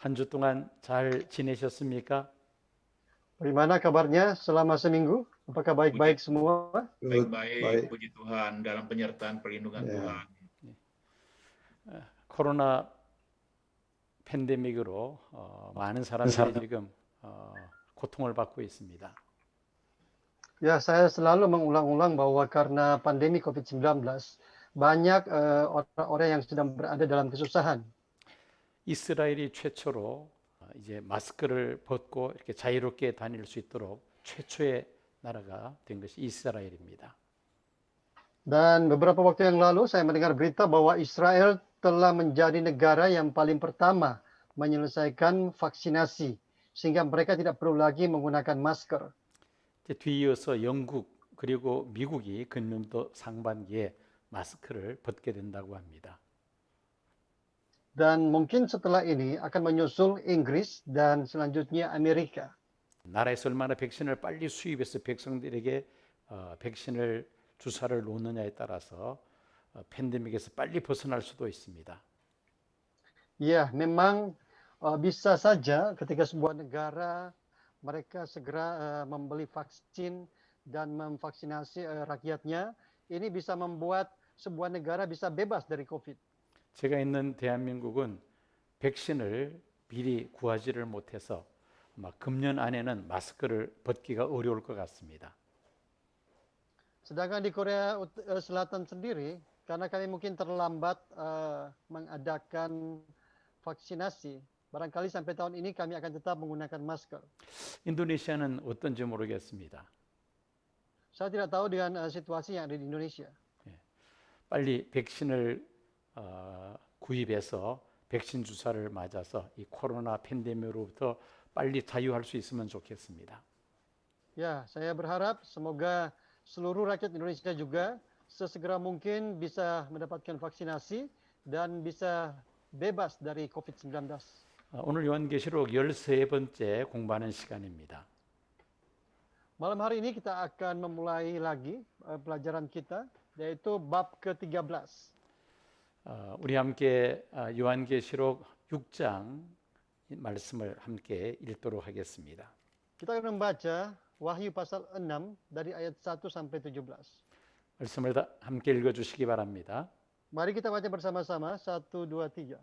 한 주 동안 잘 지내셨습니까? Bagaimana kabarnya selama seminggu? Apakah Puji baik-baik semua? baik-baik, Baik. puji Tuhan dalam penyertaan perlindungan Ya. Tuhan. 코로나 팬데믹으로 많은 사람들이 지금 고통을 받고 있습니다. Ya, saya selalu mengulang-ulang bahwa karena pandemi COVID-19, banyak orang-orang yang sedang berada dalam kesusahan. 이스라엘이 최초로 이제 마스크를 벗고 이렇게 자유롭게 다닐 수 있도록 최초의 나라가 된 것이 이스라엘입니다. Dan beberapa waktu yang lalu saya mendengar berita bahwa Israel telah menjadi negara yang paling pertama menyelesaikan vaksinasi, sehingga mereka tidak perlu lagi menggunakan masker. 이제 뒤이어서 영국 그리고 미국이 금년도 상반기에 마스크를 벗게 된다고 합니다. Dan mungkin setelah ini akan menyusul Inggris dan selanjutnya Amerika. 나라에서 얼마나 백신을 빨리 수입해서 백성들에게 백신을 주사를 놓느냐에 따라서 팬데믹에서 빨리 벗어날 수도 있습니다. Ya, memang bisa saja ketika sebuah negara mereka segera membeli vaksin dan memvaksinasi rakyatnya, ini bisa membuat sebuah negara bisa bebas dari COVID. 제가 있는 대한민국은 백신을 미리 구하지를 못해서 아마 금년 안에는 마스크를 벗기가 어려울 것 같습니다. Sedangkan di Korea Selatan sendiri, karena kami mungkin terlambat mengadakan vaksinasi, barangkali sampai tahun ini kami akan tetap menggunakan masker. 인도네시아는 어떤지 모르겠습니다. Saya tidak tahu dengan situasi yang ada di Indonesia. 빨리 백신을 구입해서 백신 주사를 맞아서 이 코로나 팬데믹으로부터 빨리 자유할 수 있으면 좋겠습니다. Ya, saya berharap semoga seluruh rakyat Indonesia juga sesegera mungkin bisa mendapatkan vaksinasi dan bisa bebas dari COVID-19. 오늘 요한계시록 13번째 공부하는 시간입니다. Malam hari ini kita akan memulai lagi pelajaran kita, yaitu bab ke-13. 우리 함께 요한계시록 6장 말씀을 함께 읽도록 하겠습니다. Kita akan membaca Wahyu pasal 6 dari ayat 1 sampai 17. 말씀을 함께 읽어주시기 바랍니다. Mari kita baca bersama-sama, 1, 2, 3.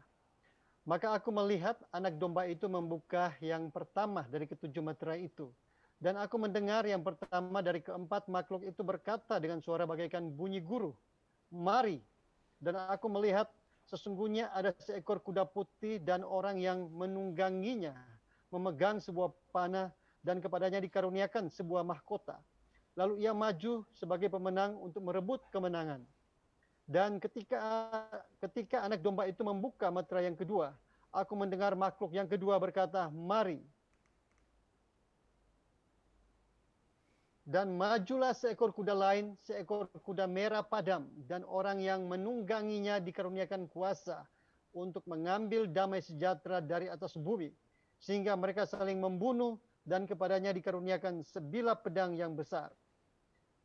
Maka aku melihat anak domba itu membuka yang pertama dari ketujuh meterai itu. Dan aku mendengar yang pertama dari keempat makhluk itu berkata dengan suara bagaikan bunyi guru, "Mari." Dan aku melihat sesungguhnya ada seekor kuda putih dan orang yang menungganginya memegang sebuah panah dan kepadanya dikaruniakan sebuah mahkota. Lalu ia maju sebagai pemenang untuk merebut kemenangan. Dan ketika anak domba itu membuka meterai yang kedua, aku mendengar makhluk yang kedua berkata, "Mari." Dan majulah seekor kuda lain, seekor kuda merah padam, dan orang yang menungganginya dikaruniakan kuasa untuk mengambil damai sejahtera dari atas bumi, sehingga mereka saling membunuh, dan kepadanya dikaruniakan sebilah pedang yang besar.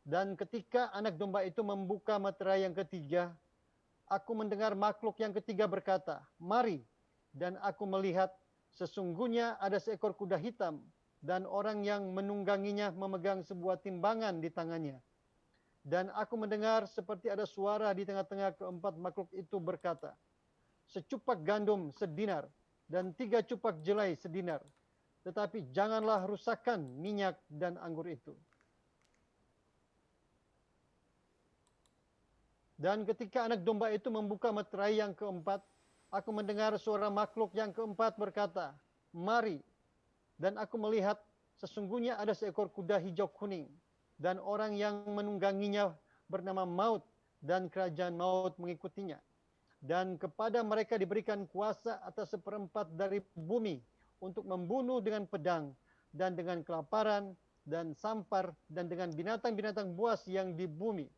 Dan ketika anak domba itu membuka meterai yang ketiga, aku mendengar makhluk yang ketiga berkata, "Mari." Dan aku melihat sesungguhnya ada seekor kuda hitam, dan orang yang menungganginya memegang sebuah timbangan di tangannya. Dan aku mendengar seperti ada suara di tengah-tengah keempat makhluk itu berkata, "Secupak gandum sedinar, dan 3 cupak jelai sedinar. Tetapi janganlah rusakkan minyak dan anggur itu." Dan ketika anak domba itu membuka meterai yang keempat, aku mendengar suara makhluk yang keempat berkata, "Mari." Dan aku melihat sesungguhnya ada seekor kuda hijau kuning, dan orang yang menungganginya bernama Maut, dan kerajaan maut mengikutinya. Dan kepada mereka diberikan kuasa atas seperempat dari bumi untuk membunuh dengan pedang, dan dengan kelaparan, dan sampar, dan dengan binatang-binatang buas yang di bumi.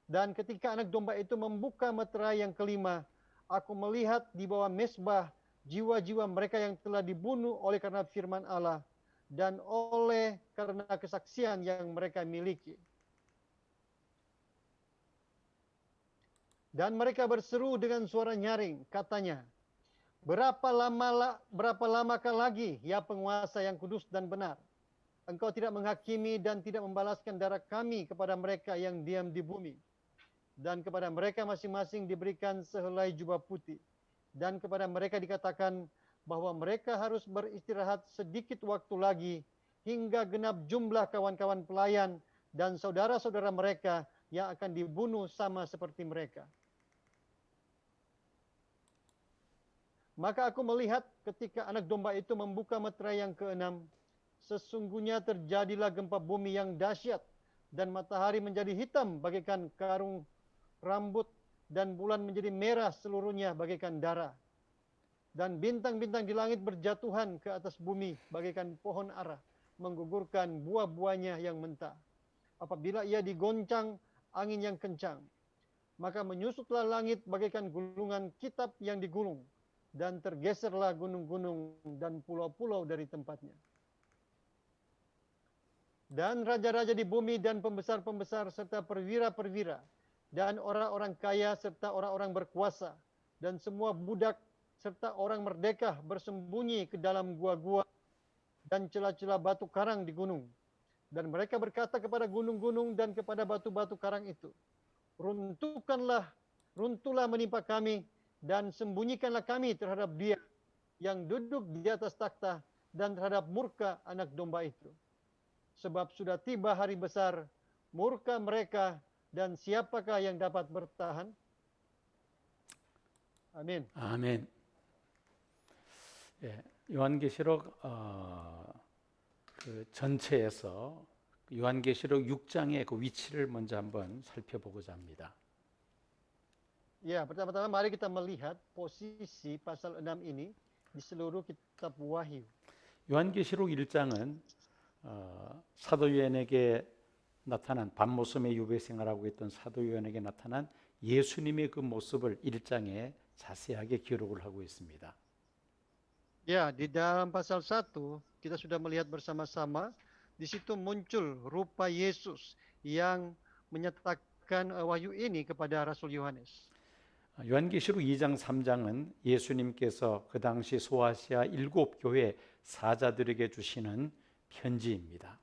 Dan ketika anak domba itu membuka meterai yang kelima, aku melihat di bawah mezbah jiwa-jiwa mereka yang telah dibunuh oleh karena firman Allah dan oleh karena kesaksian yang mereka miliki. Dan mereka berseru dengan suara nyaring, katanya, berapa lamakah lagi, ya penguasa yang kudus dan benar, engkau tidak menghakimi dan tidak membalaskan darah kami kepada mereka yang diam di bumi. Dan kepada mereka masing-masing diberikan sehelai jubah putih. Dan kepada mereka dikatakan bahwa mereka harus beristirahat sedikit waktu lagi hingga genap jumlah kawan-kawan pelayan dan saudara-saudara mereka yang akan dibunuh sama seperti mereka. Maka aku melihat ketika anak domba itu membuka meterai yang keenam, sesungguhnya terjadilah gempa bumi yang dahsyat, dan matahari menjadi hitam bagaikan karung rambut, dan bulan menjadi merah seluruhnya bagaikan darah. Dan bintang-bintang di langit berjatuhan ke atas bumi bagaikan pohon ara, menggugurkan buah-buahnya yang mentah. Apabila ia digoncang angin yang kencang, maka menyusutlah langit bagaikan gulungan kitab yang digulung, dan tergeserlah gunung-gunung dan pulau-pulau dari tempatnya. Dan raja-raja di bumi dan pembesar-pembesar serta perwira-perwira dan orang-orang kaya serta orang-orang berkuasa dan semua budak serta orang merdeka bersembunyi ke dalam gua-gua dan celah-celah batu karang di gunung. Dan mereka berkata kepada gunung-gunung dan kepada batu-batu karang itu, runtuhlah menimpa kami, dan sembunyikanlah kami terhadap Dia yang duduk di atas takhta dan terhadap murka anak domba itu. Sebab sudah tiba hari besar murka mereka, dan siapakah yang dapat bertahan? 아멘. 아멘. 예, 요한계시록 그 전체에서 요한계시록 6장의 그 위치를 먼저 한번 살펴보고자 합니다. Ya, pertama-tama mari kita melihat posisi pasal 6 ini di seluruh kitab Wahyu. 요한계시록 1장은 사도 요한에게 나타난 밤모섬의 유배 생활하고 있던 사도 요한에게 나타난 예수님의 그 모습을 1장에 자세하게 기록을 하고 있습니다. Ya, di dalam pasal 1 kita sudah melihat bersama-sama, di situ muncul rupa Yesus yang menyatakan wahyu ini kepada Rasul Yohanes. 요한계시록 2장 3장은 예수님께서 그 당시 소아시아 7교회 사자들에게 주시는 편지입니다.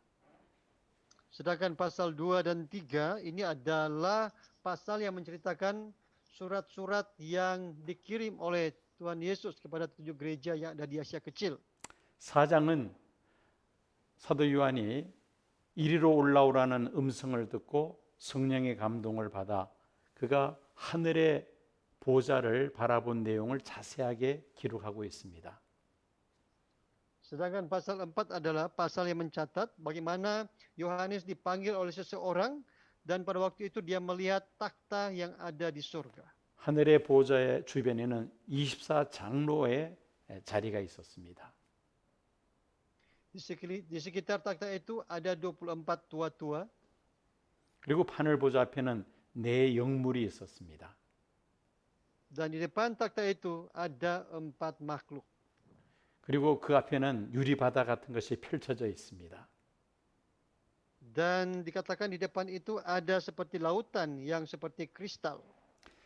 Sedangkan pasal 2 dan 3 ini adalah pasal yang menceritakan surat-surat yang dikirim oleh Tuhan Yesus kepada 7 gereja yang ada di Asia Kecil. 4장은 사도 요한이 이리로 올라오라는 음성을 듣고 성령의 감동을 받아 그가 하늘의 보좌를 바라본 내용을 자세하게 기록하고 있습니다. Sedangkan pasal 4 adalah pasal yang mencatat bagaimana Yohanes dipanggil oleh seseorang dan pada waktu itu dia melihat takhta yang ada di surga. 하늘의 보좌의 주변에는 24장로의 자리가 있었습니다. Di sekitar takhta itu ada 24 tua-tua. 그리고 하늘 보좌 앞에는 네 영물이 있었습니다. Dan di depan takhta itu ada 4 makhluk. 그리고 그 앞에는 유리바다 같은 것이 펼쳐져 있습니다. Dan dikatakan di depan itu ada seperti lautan yang seperti kristal.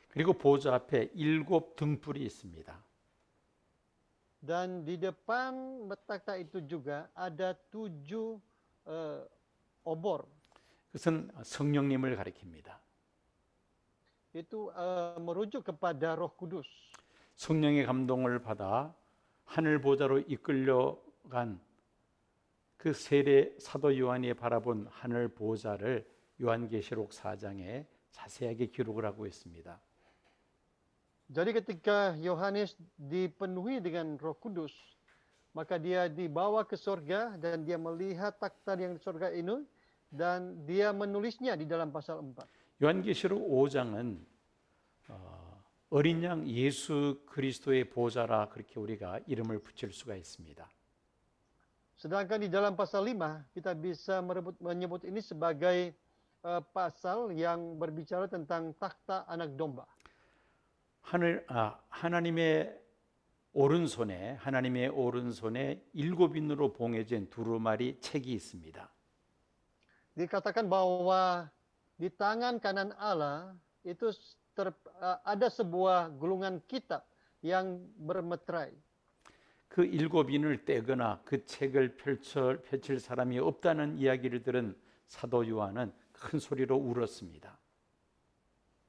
그리고 보좌 앞에 7 등불이 있습니다. Dan di depan takhta itu juga ada 7 obor. 그것은 성령님을 가리킵니다. Itu merujuk kepada Roh Kudus. 성령의 감동을 받아 하늘 보좌로 이끌려간 그 세례 사도 요한이 바라본 하늘 보좌를 요한계시록 4장에 자세하게 기록을 하고 있습니다. Jadi ketika Yohanes dipenuhi dengan Roh Kudus, maka dia dibawa ke surga dan dia melihat takhta yang di surga ini dan dia menulisnya di dalam pasal 4. 요한계시록 5장은 어린 양 예수 그리스도의 보좌라 그렇게 우리가 이름을 붙일 수가 있습니다. Sedangkan di dalam pasal 5 kita bisa menyebut ini sebagai pasal yang berbicara tentang takhta anak domba. 하나님의 오른손에 7인으로 봉해진 두루마리 책이 있습니다. Dikatakan bahwa di tangan kanan Allah itu ada sebuah gulungan kitab yang bermeterai. 그 일곱 인을 떼거나 그 책을 펼칠 사람이 없다는 이야기를 들은 사도 요한은 큰 소리로 울었습니다.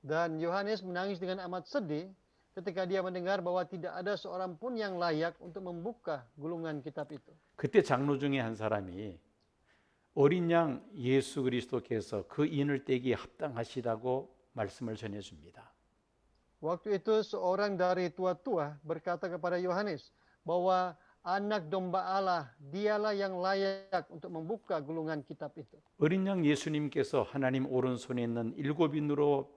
Dan Yohanes menangis dengan amat sedih ketika dia mendengar bahwa tidak ada seorang pun yang layak untuk membuka gulungan kitab itu. 그때 장로 중에 한 사람이 어린 양 예수 그리스도께서 그 인을 떼기에 합당하시다고 말씀을 전해줍니다. Waktu itu seorang dari tua-tua berkata kepada Yohanes bahwa anak domba Allah dialah yang layak untuk membuka gulungan kitab itu. 어린 양 예수님께서 하나님 오른손에 있는 일곱 인으로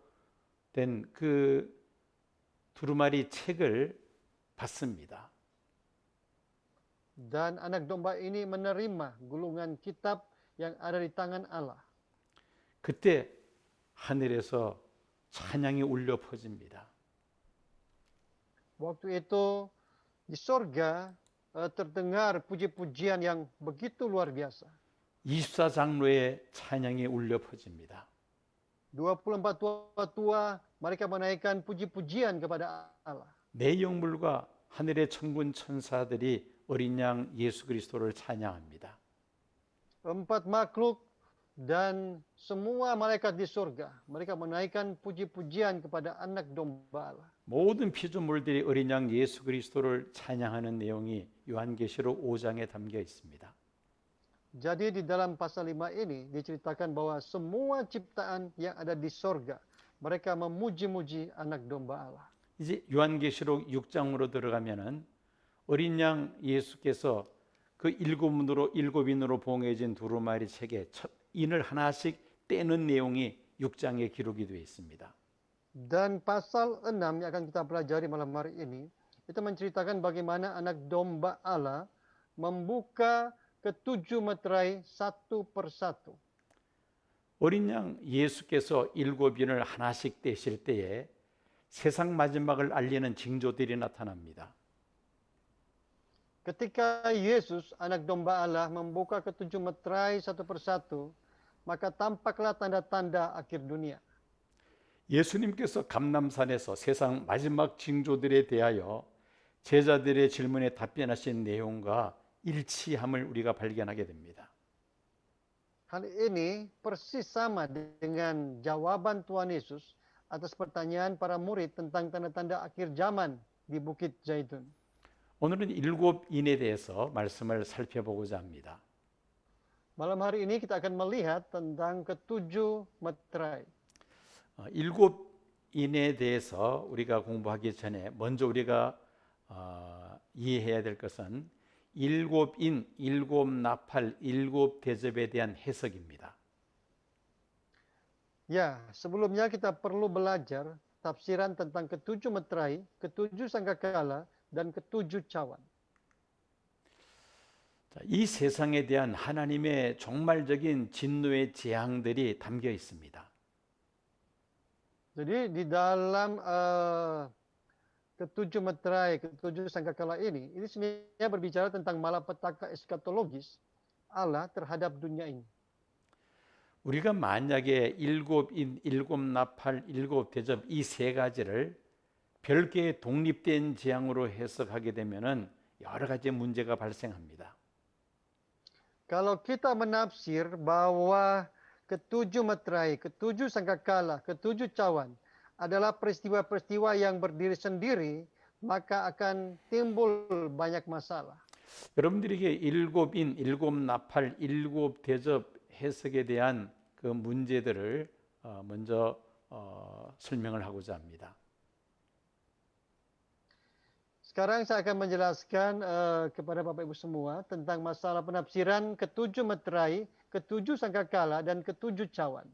된 그 두루마리 책을 받습니다. Dan anak domba ini menerima gulungan kitab yang ada di tangan Allah. 그때 하늘에서 찬양이 울려 퍼집니다. Waktu itu di sorga terdengar puji-pujian yang begitu luar biasa. 24장로의 찬양이 울려 퍼집니다. 24 tua-tua mereka menaikkan puji-pujian kepada Allah. 내 영물과 하늘의 천군 천사들이 어린 양 예수 그리스도를 찬양합니다. 4 makhluk dan semua malaikat di surga mereka menaikkan puji-pujian kepada anak domba Allah. 모든 피조물들이 어린 양 예수 그리스도를 찬양하는 내용이 요한계시록 5장에 담겨 있습니다. Jadi di dalam pasal 5 ini diceritakan bahwa semua ciptaan yang ada di surga mereka memuji-muji anak domba Allah. 이제 요한계시록 6장으로 들어가면은 어린 양 예수께서 그 일곱 인으로 봉해진 두루마리 책에 첫 인을 하나씩 떼는 내용이 6장에 기록이 되어 있습니다. Dan pasal 6 yang akan kita pelajari malam hari ini itu menceritakan bagaimana anak domba Allah membuka ketujuh meterai satu persatu. 어린 양 예수께서 일곱 인을 하나씩 떼실 때에 세상 마지막을 알리는 징조들이 나타납니다. Ketika Yesus, anak domba Allah, membuka ketujuh meterai satu persatu, maka tampaklah tanda-tanda akhir dunia. 예수님께서 감람산에서 세상 마지막 징조들에 대하여 제자들의 질문에 답변하신 내용과 일치함을 우리가 발견하게 됩니다. Hal ini persis sama dengan jawaban Tuhan Yesus atas pertanyaan para murid tentang tanda-tanda akhir zaman di Bukit Zaitun. 오늘은 일곱 인에 대해서 말씀을 살펴보고자 합니다. Malam hari ini kita akan melihat tentang ketujuh meterai. 일곱 인에 대해서 우리가 공부하기 전에 먼저 우리가 이해해야 될 것은 일곱 인, 일곱 나팔, 일곱 대접에 대한 해석입니다. Ya, sebelumnya kita perlu belajar tafsiran tentang ketujuh meterai, ketujuh sangkakala, dan ketujuh cawan. 이 세상에 대한 하나님의 종말적인 진노의 재앙들이 담겨 있습니다. Jadi di dalam ketujuh meterai, ketujuh sangkakala ini sebenarnya berbicara tentang malapetaka eskatologis Allah terhadap dunia ini. 우리가 만약에 일곱 인, 일곱 나팔, 일곱 대접 이 세 가지를 별개의 독립된 재앙으로 해석하게 되면은 여러 가지 문제가 발생합니다. Kalau kita menafsir bahwa ketujuh meterai, ketujuh sangkakala, ketujuh cawan adalah peristiwa-peristiwa yang berdiri sendiri, maka akan timbul banyak masalah. 여러분들에게 일곱 인, 일곱 나팔, 일곱 대접 해석에 대한 그 문제들을 먼저 설명을 하고자 합니다. Sekarang saya akan menjelaskan kepada Bapak Ibu semua tentang masalah penafsiran ketujuh meterai, ketujuh sangkakala, dan ketujuh cawan.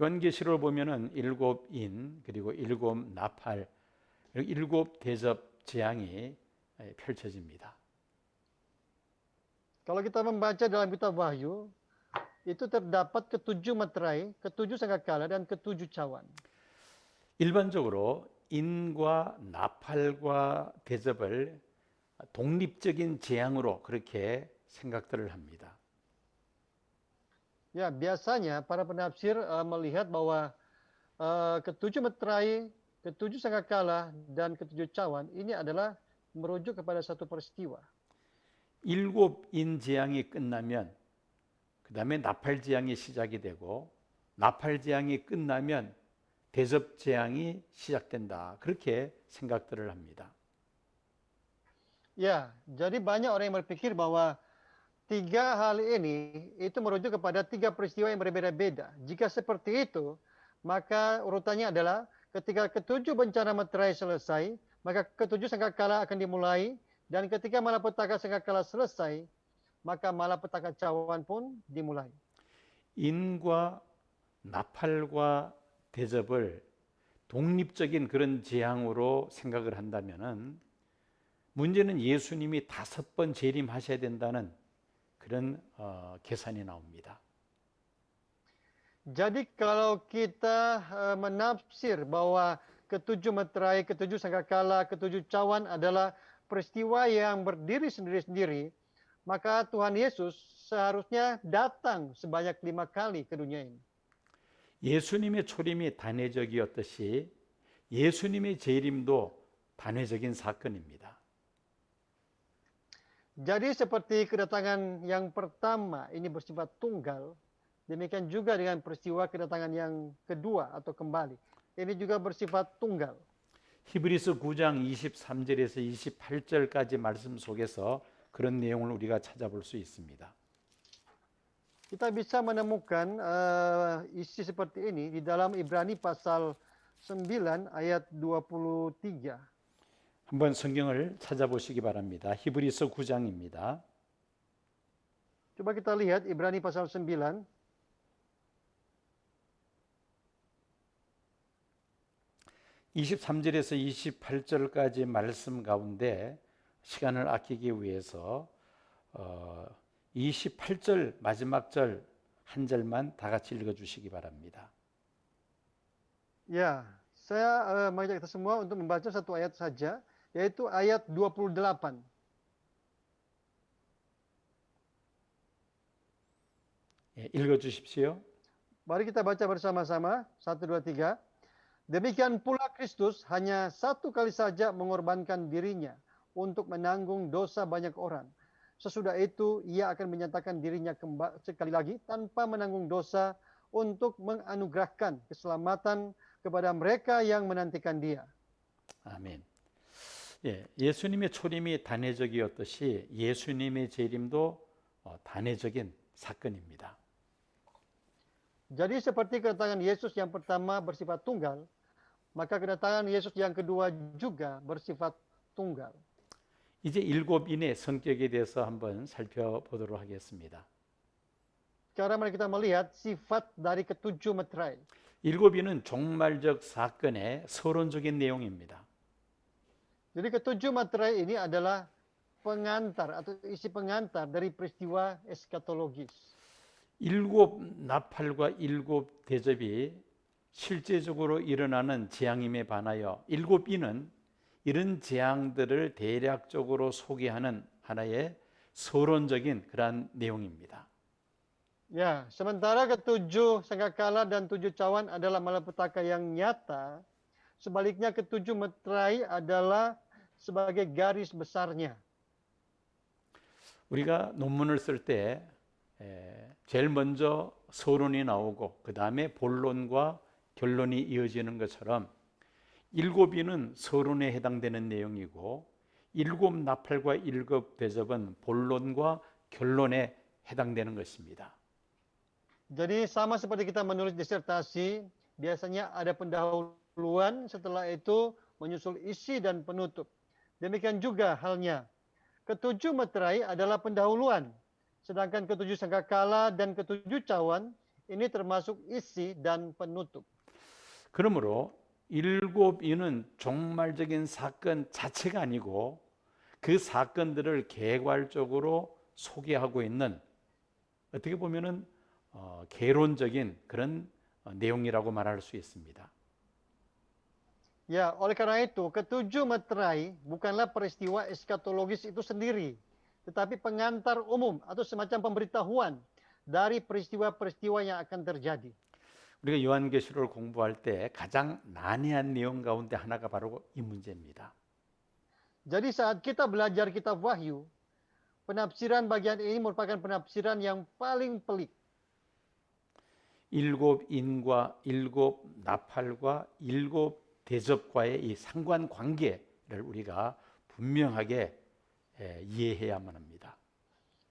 요한계시록을 보면은 일곱 인 그리고 일곱 나팔, 일곱 대접 재앙이 펼쳐집니다. Kalau kita membaca dalam kitab Wahyu, itu terdapat ketujuh meterai, ketujuh sangkakala, dan ketujuh cawan. 일반적으로 인과 나팔과 대접을 독립적인 재앙으로 그렇게 생각들을 합니다. Ya, biasanya para penafsir melihat bahwa ketujuh meterai ketujuh sangkakala dan ketujuh cawan ini adalah merujuk kepada satu peristiwa. 일곱 인재앙이 끝나면 그 다음에 나팔재앙이 시작이 되고 나팔재앙이 끝나면 대접재앙이 시작된다. 그렇게 생각들을 합니다. Ya, jadi banyak orang yang berpikir bahwa tiga hal ini itu merujuk kepada tiga peristiwa yang berbeda-beda. Jika seperti itu, maka urutannya adalah ketika ketujuh bencana meterai selesai, maka ketujuh sangkakala akan dimulai, dan ketika malapetaka sangkakala selesai, maka malapetaka cawan pun dimulai. 인과 나팔과 대접을 독립적인 그런 재앙으로 생각을 한다면은 문제는 예수님이 5번 재림하셔야 된다는 그런 계산이 나옵니다. Jadi kalau kita menafsir bahwa ketujuh meterai, ketujuh sangkakala, ketujuh cawan adalah peristiwa yang berdiri sendiri-sendiri, maka Tuhan Yesus seharusnya datang sebanyak 5 kali ke dunia ini. 예수님의 초림이 단회적이었듯이 예수님의 재림도 단회적인 사건입니다. Jadi seperti kedatangan yang pertama ini bersifat tunggal, demikian juga dengan peristiwa kedatangan yang kedua atau kembali. Ini juga bersifat tunggal. 히브리서 9장 23절에서 28절까지 말씀 속에서 그런 내용을 우리가 찾아볼 수 있습니다. Kita bisa menemukan isi seperti ini di dalam Ibrani pasal 9 ayat 23. 한번 성경을 찾아보시기 바랍니다. 히브리서 9장입니다. Coba kita lihat Ibrani pasal 9. (23절에서 28절까지) 말씀 가운데 시간을 아끼기 위해서 28절 마지막 절 한 절만 다 같이 읽어주시기 바랍니다. Ya, saya mengajak kita semua untuk membaca satu ayat saja, yaitu ayat 28. 읽어주십시오. Mari kita baca bersama-sama. 1, 2, 3. Demikian pula Kristus hanya satu kali saja mengorbankan dirinya untuk menanggung dosa banyak orang. Sesudah itu ia akan menyatakan dirinya sekali lagi tanpa menanggung dosa untuk menganugerahkan keselamatan kepada mereka yang menantikan dia. 아멘. 예수님의 초림이 단회적이었듯이 예수님의 재림도 단회적인 사건입니다. Jadi seperti kedatangan Yesus yang pertama bersifat tunggal, maka kedatangan Yesus yang kedua juga bersifat tunggal. 이제 일곱인의 성격에 대해서 한번 살펴보도록 하겠습니다. Sekarang mari kita melihat sifat dari ketujuh meterai. 일곱인은 종말적 사건의 서론적인 내용입니다. Jadi ketujuh meterai ini adalah pengantar atau isi pengantar dari peristiwa eskatologis. 일곱 나팔과 일곱 대접이 실제적으로 일어나는 재앙임에 반하여 일곱인은 이런 재앙들을 대략적으로 소개하는 하나의 서론적인 그러한 내용입니다. Ya, sementara ketujuh sangkakala dan tujuh cawan adalah malapetaka yang nyata, sebaliknya ketujuh meterai adalah sebagai garis besarnya. 우리가 논문을 쓸 때 제일 먼저 서론이 나오고 그 다음에 본론과 결론이 이어지는 것처럼 일곱인은 서론에 해당되는 내용이고 일곱 나팔과 일곱 대접은 본론과 결론에 해당되는 것입니다. Jadi sama seperti kita menulis disertasi, biasanya ada pendahuluan, setelah itu menyusul isi dan penutup. Demikian juga halnya. Ketujuh meterai adalah pendahuluan, sedangkan ketujuh sangkakala dan ketujuh cawan ini termasuk isi dan penutup. 그러므로 일곱인은 종말적인 사건 자체가 아니고 그 사건들을 개괄적으로 소개하고 있는 어떻게 보면은 개론적인 그런 내용이라고 말할 수 있습니다. Ya, oleh karena itu ketujuh meterai bukanlah peristiwa eskatologis itu sendiri, tetapi pengantar umum atau semacam pemberitahuan dari peristiwa-peristiwa yang akan terjadi. 우리가 요한계시록을 공부할 때 가장 난해한 내용 가운데 하나가 바로 이 문제입니다. Jadi saat kita belajar kitab Wahyu, penafsiran bagian ini merupakan penafsiran yang paling pelik. 일곱 인과 일곱 나팔과 일곱 대접과의 이 상관 관계를 우리가 분명하게 이해해야만 합니다.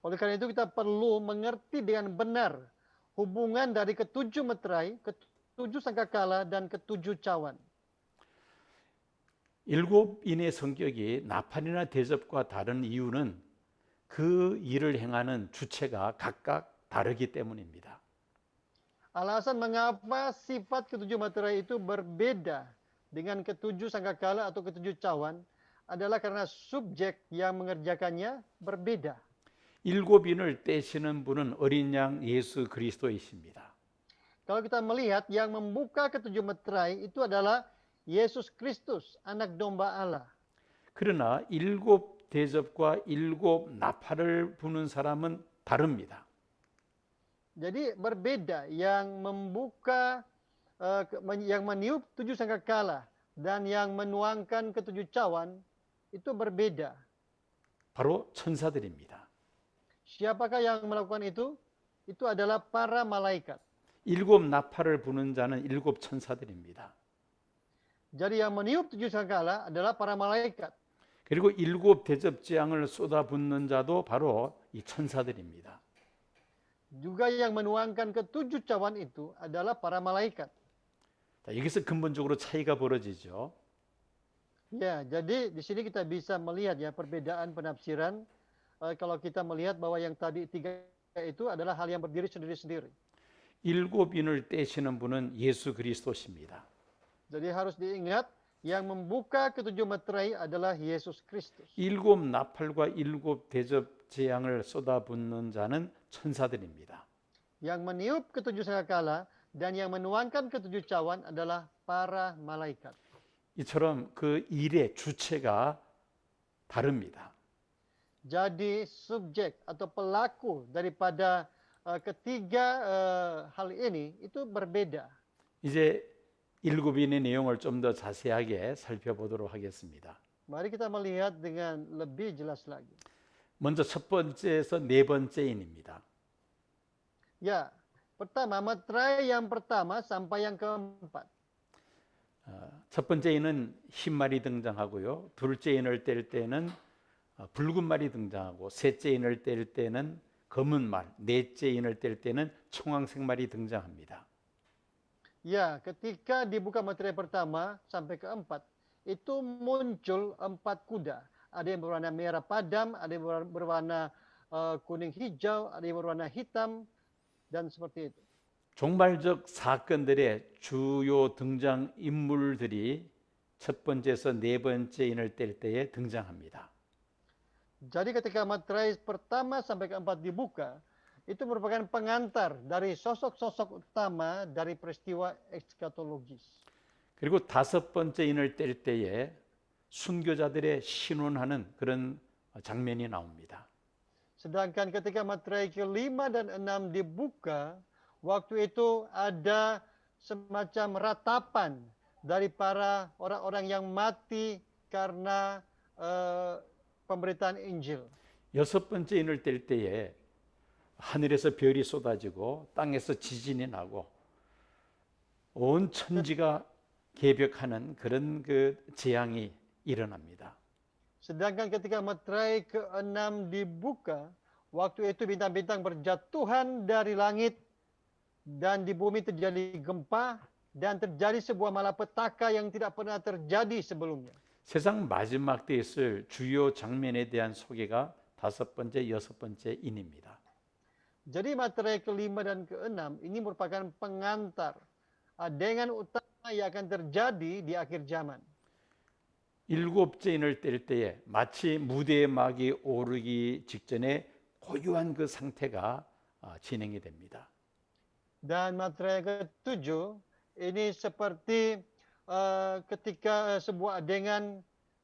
Oleh karena itu kita perlu mengerti dengan benar hubungan dari ketujuh meterai, ketujuh sangkakala, dan ketujuh cawan. 일곱 인의 성격이 나팔이나 대접과 다른 이유는 그 일을 행하는 주체가 각각 다르기 때문입니다. Alasan mengapa sifat ketujuh meterai itu berbeda dengan ketujuh sangkakala atau ketujuh cawan adalah karena subjek yang mengerjakannya berbeda. 일곱 인을 떼시는 분은 어린 양 예수 그리스도이십니다. Kalau kita melihat yang membuka ketujuh meterai itu adalah Yesus Kristus, anak domba Allah. 그러나 일곱 대접과 일곱 나팔을 부는 사람은 다릅니다. Jadi berbeda yang membuka, yang meniup tujuh sangkakala dan yang menuangkan ketujuh cawan itu berbeda. 바로 천사들입니다. Siapakah yang melakukan itu? Itu adalah para malaikat. 일곱 나팔을 부는 자는 일곱 천사들입니다. Jadi yang meniup tujuh sangkakala adalah para malaikat. 그리고 일곱 대접재앙을 쏟아붓는 자도 바로 이 천사들입니다. Juga yang menuangkan ketujuh cawan itu adalah para malaikat. 자, 여기서 근본적으로 차이가 벌어지죠. Ya, jadi di sini kita bisa melihat ya perbedaan penafsiran. Kalau kita melihat bahwa yang tadi tiga itu adalah hal yang berdiri sendiri-sendiri. 일곱 인을 떼시는 분은 예수 그리스도십니다. Jadi harus diingat yang membuka ketujuh meterai adalah Yesus Kristus. 일곱 나팔과 일곱 대접재앙을 쏟아붓는 자는 천사들입니다. Yang meniup ketujuh sangkakala dan yang menuangkan ketujuh cawan adalah para malaikat. 이처럼 그 일의 주체가 다릅니다. Jadi subjek atau pelaku daripada ketiga hal ini itu berbeda. 이제 일곱 인의 내용을 좀 더 자세하게 살펴보도록 하겠습니다. Mari kita melihat dengan lebih jelas lagi. 먼저 첫 번째에서 네 번째 인입니다. Ya, pertama meterai yang pertama sampai yang keempat. 첫 번째 인은 흰 말이 등장하고요. 둘째 인을 뗄 때는 붉은 말이 등장하고, 셋째 인을 뗄 때는 검은 말, 넷째 인을 뗄 때는 청황색 말이 등장합니다. Ya, ketika dibuka meterai pertama sampai keempat, itu muncul empat kuda. Ada yang berwarna merah padam, ada yang berwarna kuning hijau, ada yang berwarna hitam, dan seperti itu. 종말적 사건들의 주요 등장 인물들이 첫 번째에서 네 번째 인을 뗄 때에 등장합니다. Jadi ketika meterai pertama sampai keempat dibuka, itu merupakan pengantar dari sosok-sosok utama dari peristiwa eskatologis. 그리고 다섯 번째 인을 뗄 때에 순교자들의 신원하는 그런 장면이 나옵니다. Sedangkan ketika meterai kelima dan enam dibuka, waktu itu ada semacam ratapan dari para orang-orang yang mati karena pemberitaan Injil. 여섯 번째 인을 뗄 때에 하늘에서 별이 쏟아지고 땅에서 지진이 나고 온 천지가 개벽하는 그런 그 재앙이 일어납니다. Sedangkan ketika meterai ke-6 dibuka, waktu itu bintang-bintang berjatuhan dari langit dan di bumi terjadi gempa dan terjadi sebuah malapetaka yang tidak pernah terjadi sebelumnya. 세상 마지막 때 있을 주요 장면에 대한 소개가 다섯 번째, 여섯 번째 인입니다. Jadi meterai ke-5 dan ke-6 ini merupakan pengantar adegan utama yang akan terjadi di akhir zaman. 일곱째 인을 뗄 때에 마치 무대의 막이 오르기 직전에 고요한 그 상태가 진행이 됩니다. Dan meterai ke-7 ini seperti ketika sebuah adegan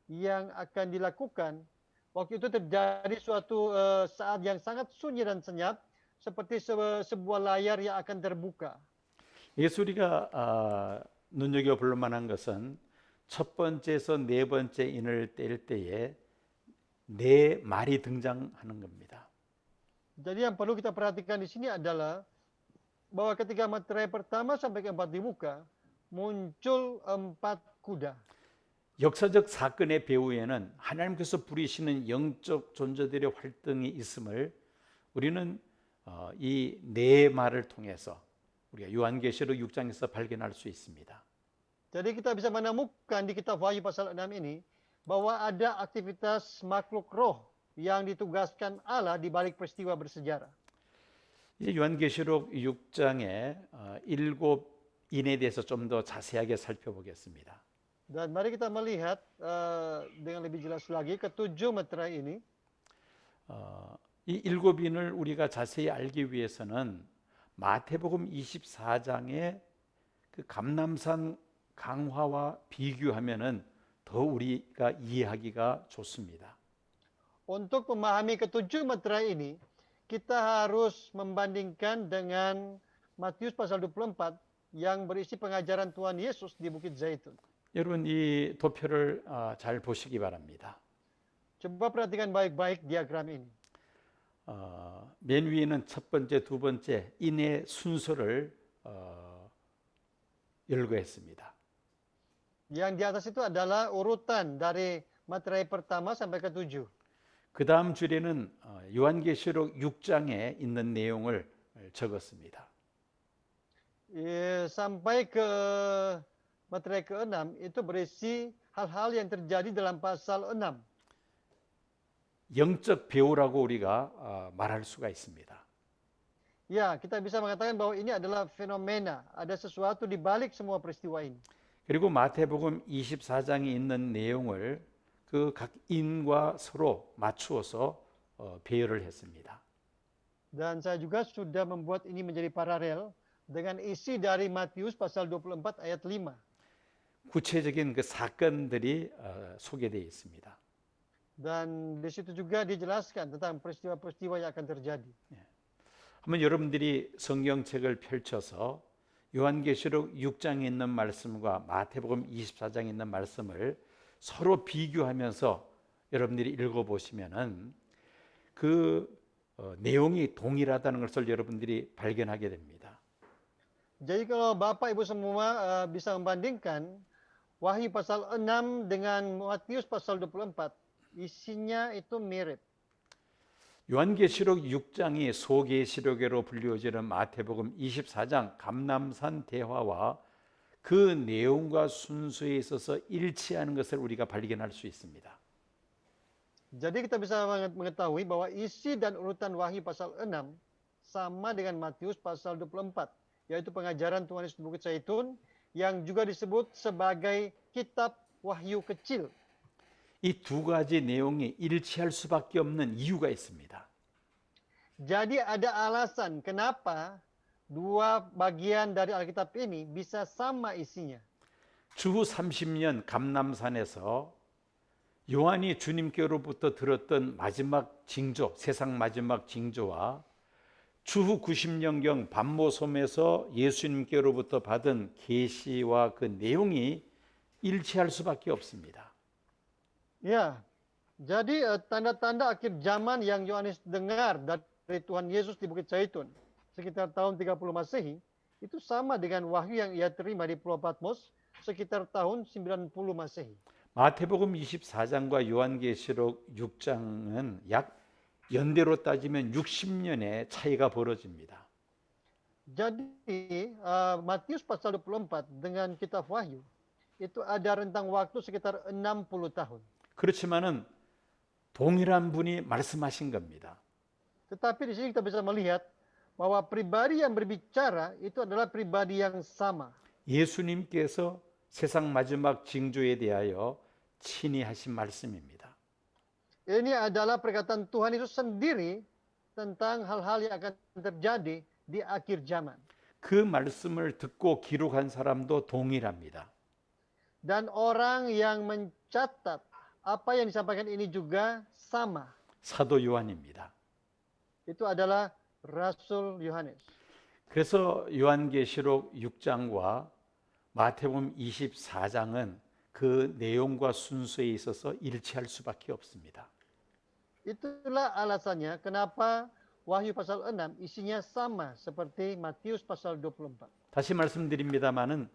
yang akan dilakukan, waktu itu terjadi suatu saat yang sangat sunyi dan senyap, seperti sebuah layar yang akan terbuka. 예수 우리가 눈여겨볼 만한 것은 첫 번째에서 네 번째 인을 뗄 때에 네 말이 등장하는 겁니다. Jadi yang perlu kita perhatikan di sini adalah bahwa ketika materai pertama sampai keempat dibuka, muncul 4 kuda. 역사적 사건의 배후에는 하나님께서 부리시는 영적 존재들의 활동이 있음을 우리는 이 네 말을 통해서 우리가 요한계시록 6장에서 발견할 수 있습니다. Jadi kita bisa menemukan di kitab Wahyu pasal 6 ini bahwa ada aktivitas makhluk roh yang ditugaskan Allah di balik peristiwa bersejarah. 이제 요한계시록 6장의 일곱 인에 대해서 좀 더 자세하게 살펴보겠습니다. Dan mari kita melihat dengan lebih jelas lagi ketujuh meterai ini. 이 일곱 인을 우리가 자세히 알기 위해서는 마태복음 24장의 그 감람산 강화와 비교하면은 더 우리가 이해하기가 좋습니다. Untuk memahami ketujuh meterai ini, kita harus membandingkan dengan Matius pasal 24 yang berisi pengajaran Tuhan Yesus di Bukit Zaitun. 여러분 이 도표를 잘 보시기 바랍니다. Coba perhatikan baik-baik diagram ini. 맨 위에는 첫 번째, 두 번째 인의 순서를 열거했습니다. Yang di atas itu adalah urutan dari materai pertama sampai ke 7. 그 다음 줄에는 요한계시록 6장에 있는 내용을 적었습니다. Sampai ke materai ke-6 itu berisi hal-hal yang terjadi dalam pasal 6. 영적 배우라고 우리가 말할 수가 있습니다. Ya, kita bisa mengatakan bahwa ini adalah fenomena, ada sesuatu di balik semua peristiwa ini. 그리고 마태복음 24장에 있는 내용을 그 각 인과 서로 맞추어서 배열을 했습니다. Dan saya juga sudah membuat ini menjadi paralel dengan isi dari Matius pasal 24 ayat 5. 구체적인 그 사건들이 소개되어 있습니다. Dan di situ juga dijelaskan tentang peristiwa-peristiwa yang akan terjadi. 한번 여러분들이 성경책을 펼쳐서 요한계시록 6장에 있는 말씀과 마태복음 24장에 있는 말씀을 서로 비교하면서 여러분들이 읽어보시면은 그 내용이 동일하다는 것을 여러분들이 발견하게 됩니다. Jadi kalau Bapak Ibu semua bisa membandingkan Wahyu pasal 6 dengan Matius pasal 24, isinya itu mirip. 요한계시록 6장이 소계시록으로 불리워지는 마태복음 24장 감람산 대화와 그 내용과 순서에 있어서 일치하는 것을 우리가 발견할 수 있습니다. Jadi kita bisa mengetahui bahwa isi dan urutan Wahyu pasal 6 sama dengan Matius pasal 24, yaitu pengajaran Tuhan Yesus di Bukit Zaitun yang juga disebut sebagai kitab Wahyu kecil. 이 두 가지 내용이 일치할 수밖에 없는 이유가 있습니다. Jadi ada alasan kenapa dua bagian dari Alkitab ini bisa sama isinya. 주후 30년 감람산에서 요한이 주님께로부터 들었던 마지막 징조, 세상 마지막 징조와 주후 90년경 반모섬에서 예수님께로부터 받은 계시와 그 내용이 일치할 수밖에 없습니다. Ya, jadi tanda-tanda akhir zaman yang Yohanes dengar dari Tuhan Yesus di Bukit Zaitun sekitar tahun 30 Masehi itu sama dengan wahyu yang ia terima di Pulau Patmos sekitar tahun 90 Masehi. 마태복음 24장과 요한계시록 6장은 약 연대로 따지면 60년의 차이가 벌어집니다. Jadi Matius pasal 24 dengan kitab Wahyu itu ada rentang waktu sekitar 60 tahun. 그렇지만은 동일한 분이 말씀하신 겁니다. Tetapi di sini kita bisa melihat bahwa pribadi yang berbicara itu adalah pribadi yang sama. 예수님께서 세상 마지막 징조에 대하여 친히 하신 말씀입니다. Ini adalah perkataan Tuhan Yesus sendiri tentang hal-hal yang akan terjadi di akhir zaman. 그 말씀을 듣고 기록한 사람도 동일합니다. Dan orang yang mencatat apa yang disampaikan ini juga sama. 사도 요한입니다. Itu adalah Rasul Yohanes. 그래서 요한계시록 6장과 마태복음 24장은 그 내용과 순서에 있어서 일치할 수밖에 없습니다. Itulah alasannya kenapa Wahyu pasal 6 isinya sama seperti Matius pasal 24. 다시 말씀드립니다마는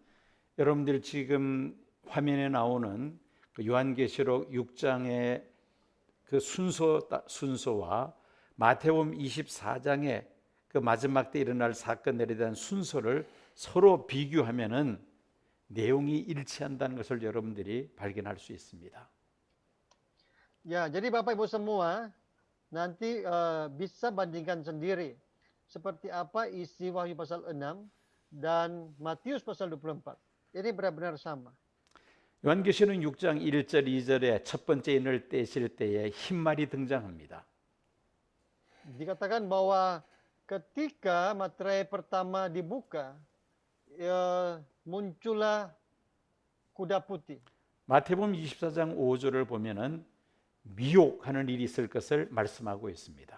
여러분들 지금 화면에 나오는 그 요한계시록 6장의 그 순서와 마태복음 24장의 그 마지막 때 일어날 사건들에 대한 순서를 서로 비교하면은 내용이 일치한다는 것을 여러분들이 발견할 수 있습니다. Ya, jadi Bapak Ibu semua nanti bisa bandingkan sendiri seperti apa isi Wahyu pasal 6 dan Matius pasal 24. Ini benar-benar sama. 요한계시록 6장 1절 2절에 첫 번째 인을 떼실 때에 흰말이 등장합니다. Dikatakan bahwa ketika materai pertama dibuka, muncullah kuda putih. 마태복음 24장 5절을 보면은 미혹하는 일이 있을 것을 말씀하고 있습니다.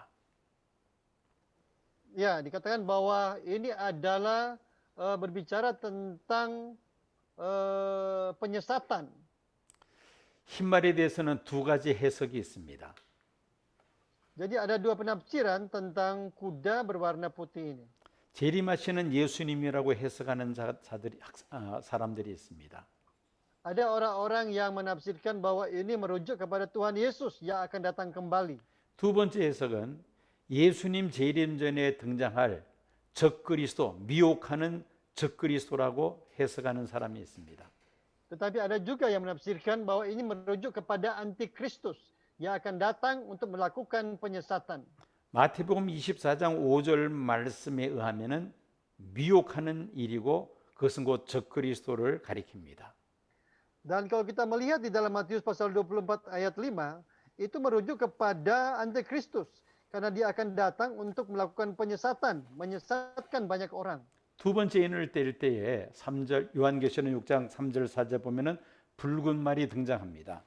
Ya, dikatakan bahwa ini adalah berbicara tentang penyesatan. 흰말에 대해서는 두 가지 해석이 있습니다. Jadi ada dua penafsiran tentang kuda berwarna putih ini. 재림하시는 예수님이라고 해석하는 사람들이 있습니다. Ada orang-orang yang menafsirkan bahwa ini merujuk kepada Tuhan Yesus yang akan datang kembali. 두 번째 해석은 예수님 재림 전에 등장할 적그리스도, 미혹하는 적그리스도라고 해석하는 사람이 있습니다. Tetapi ada juga yang menafsirkan bahwa ini merujuk kepada antikristus yang akan datang untuk melakukan penyesatan. 마태복음 24장 5절 말씀에 의하면은 미혹하는 일이고 그것은 곧 적그리스도를 가리킵니다. Dan kalau kita melihat di dalam Matius pasal 24 ayat 5, itu merujuk kepada antikristus karena dia akan datang untuk melakukan penyesatan, menyesatkan banyak orang. 두 번째 인을 뗄 때에 3절 요한계시록 6장 3절 4절 보면은 붉은 말이 등장합니다.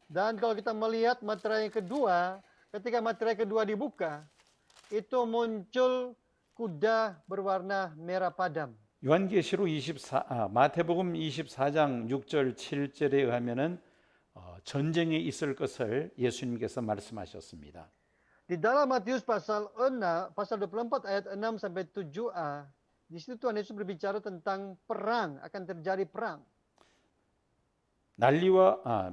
Dan kalau kita melihat materai yang kedua, ketika materai kedua dibuka, itu muncul kuda berwarna merah padam. 요한계시록 마태복음 24장 6절 7절에 의하면은 전쟁이 있을 것을 예수님께서 말씀하셨습니다. Di dalam Matius pasal 24 ayat 6 sampai 7a, di situ Tuhan Yesus berbicara tentang perang, akan terjadi perang.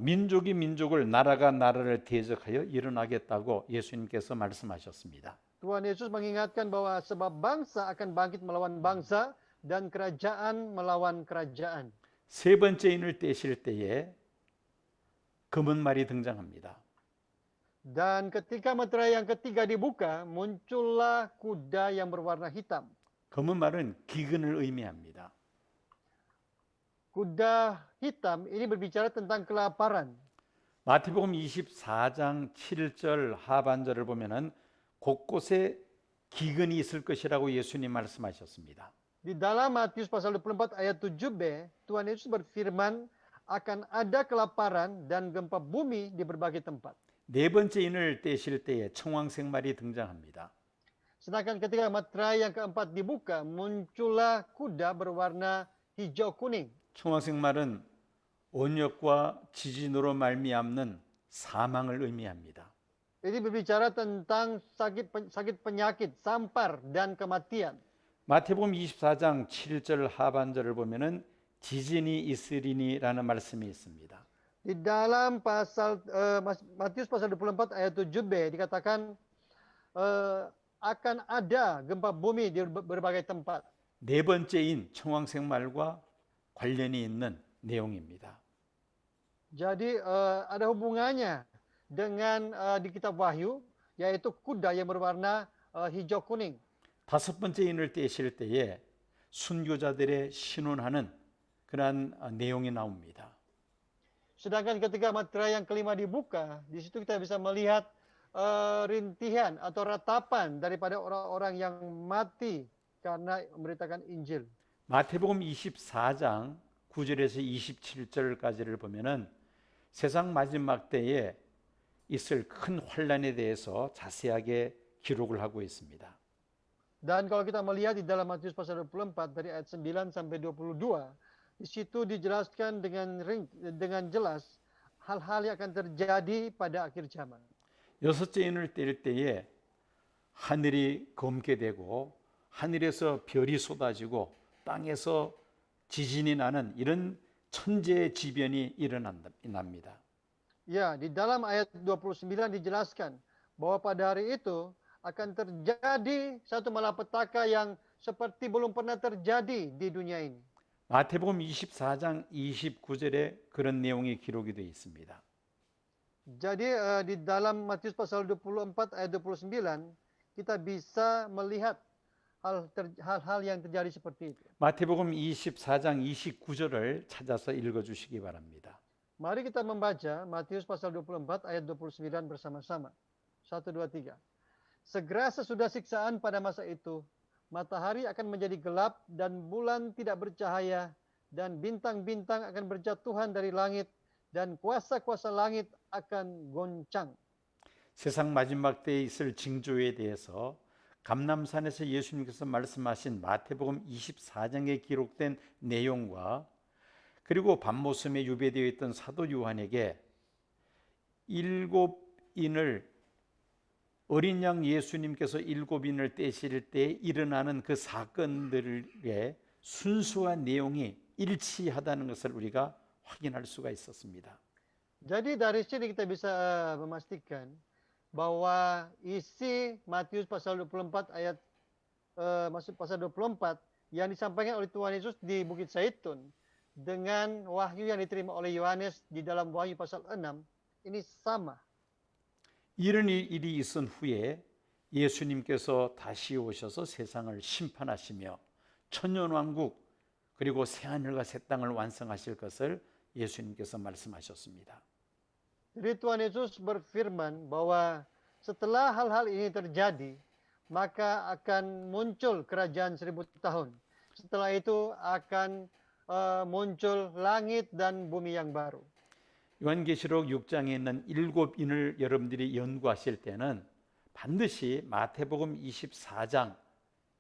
민족이 민족을 나라가 나라를 대적하여 일어나겠다고 예수님께서 말씀하셨습니다. Tuhan Yesus mengingatkan bahwa sebab bangsa akan bangkit melawan bangsa dan kerajaan melawan kerajaan. 세 번째 인을 떼실 때에 검은 말이 등장합니다. Dan ketika materai yang ketiga dibuka, muncullah kuda yang berwarna hitam. 검은 말은 기근을 의미합니다. Kuda hitam ini berbicara tentang kelaparan. 마태복음 24장 7절 하반절을 보면은 곳곳에 기근이 있을 것이라고 예수님 말씀하셨습니다. Di dalam Matius pasal 24 ayat 7b, Tuhan Yesus berfirman akan ada kelaparan dan gempa bumi di berbagai tempat. 네 번째 인을 떼실 때에 청황색 말이 등장합니다. Sedangkan ketika materai yang keempat dibuka, muncullah kuda berwarna hijau kuning. 청황색 말은 온역과 지진으로 말미암는 사망을 의미합니다. Ini berbicara tentang sakit penyakit, sampar dan kematian. 마태복음 24장 7절 하반절을 보면은 지진이 있으리니라는 말씀이 있습니다. Di dalam Matius pasal 24 ayat 7b dikatakan akan ada gempa bumi di berbagai tempat. 네 번째인 청황색 말과 관련이 있는 내용입니다. Jadi ada hubungannya dengan di kitab Wahyu, yaitu kuda yang berwarna hijau kuning. 다섯 번째 인을 떼실 때에 순교자들의 신원하는 그러한 내용이 나옵니다. Sedangkan ketika materai yang kelima dibuka, di situ kita bisa melihat rintihan atau ratapan daripada orang-orang yang mati karena memberitakan Injil. 마태복음 24장 9절에서 27절까지를 보면은 세상 마지막 때에 있을 큰 환란에 대해서 자세하게 기록을 하고 있습니다. Dan kalau kita melihat di dalam Matius pasal 24 dari ayat 9 sampai 22, di situ dijelaskan dengan jelas hal-hal yang akan terjadi pada akhir zaman. 여섯째 인을 뗄 때에 하늘이 검게 되고 하늘에서 별이 쏟아지고 땅에서 지진이 나는 이런 천재지변이 일어납니다. Ya, di dalam ayat 29 dijelaskan bahwa pada hari itu akan terjadi satu malapetaka yang seperti belum pernah terjadi di dunia ini. 마태복음 24장 29절에 그런 내용이 기록이 되어 있습니다. Jadi di dalam Matius pasal 24 ayat 29 kita bisa melihat hal-hal yang terjadi seperti itu. 마태복음 24장 29절을 찾아서 읽어주시기 바랍니다. Mari kita membaca Matius pasal 24 ayat 29 bersama-sama. 1, 2, 3. Segera sesudah siksaan pada masa itu, matahari akan menjadi gelap dan bulan tidak bercahaya dan bintang-bintang akan berjatuhan dari langit dan kuasa-kuasa langit akan goncang. 세상 마지막 때에 있을 징조에 대해서 감람산에서 예수님께서 말씀하신 마태복음 24장에 기록된 내용과 그리고 밤모섬에 유배되어 있던 사도 요한에게 7인을 어린 양 예수님께서 7인을 떼실 때 일어나는 그 sakon들의 순수한 내용이 일치하다는 것을 우리가 확인할 수가 있었습니다. Jadi dari sini kita bisa memastikan bahwa isi Matius pasal 24 ayat pasal 24 yang disampaikan oleh Tuhan Yesus di Bukit Zaitun dengan wahyu yang diterima oleh Yohanes di dalam Wahyu pasal 6 ini sama. 이런 일이 있은 후에 예수님께서 다시 오셔서 세상을 심판하시며 천년왕국 그리고 새하늘과 새 땅을 완성하실 것을 예수님께서 말씀하셨습니다. Jadi Tuhan Yesus berfirman bahwa setelah hal-hal ini terjadi, maka akan muncul kerajaan 1000 tahun. Setelah itu akan muncul langit dan bumi yang baru. 요한계시록 6장에 있는 7인을 여러분들이 연구하실 때는 반드시 마태복음 24장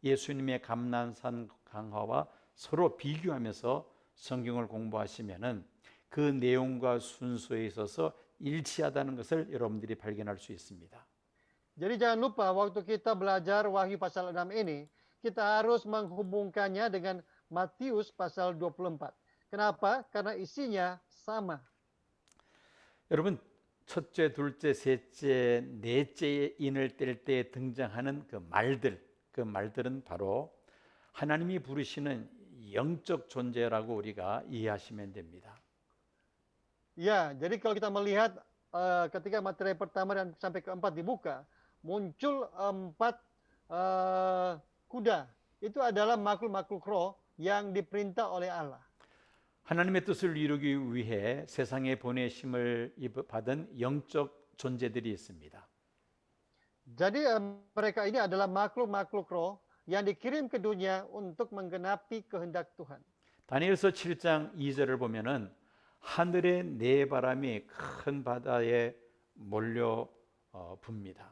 예수님의 감난산 강화와 서로 비교하면서 성경을 공부하시면은 그 내용과 순서에 있어서 일치하다는 것을 여러분들이 발견할 수 있습니다. Jadi jangan lupa waktu kita belajar Wahyu pasal 6 ini, kita harus menghubungkannya dengan Matius pasal 24. Kenapa? Karena isinya sama. 여러분 첫째, 둘째, 셋째, 넷째 인을 뗄 때 등장하는 그 말들은 바로 하나님이 부르시는 영적 존재라고 우리가 이해하시면 됩니다. Ya, jadi kalau kita melihat ketika materi pertama dan sampai keempat dibuka, muncul 4 kuda. Itu adalah makhluk-makhluk roh yang diperintah oleh Allah. 하나님의 뜻을 이루기 위해 세상에 보내심을 받은 영적 존재들이 있습니다. Jadi mereka ini adalah makhluk-makhluk roh yang dikirim ke dunia untuk menggenapi kehendak Tuhan. 다니엘서 7장 2절을 보면은 하늘의 네 바람이 큰 바다에 몰려 붑니다.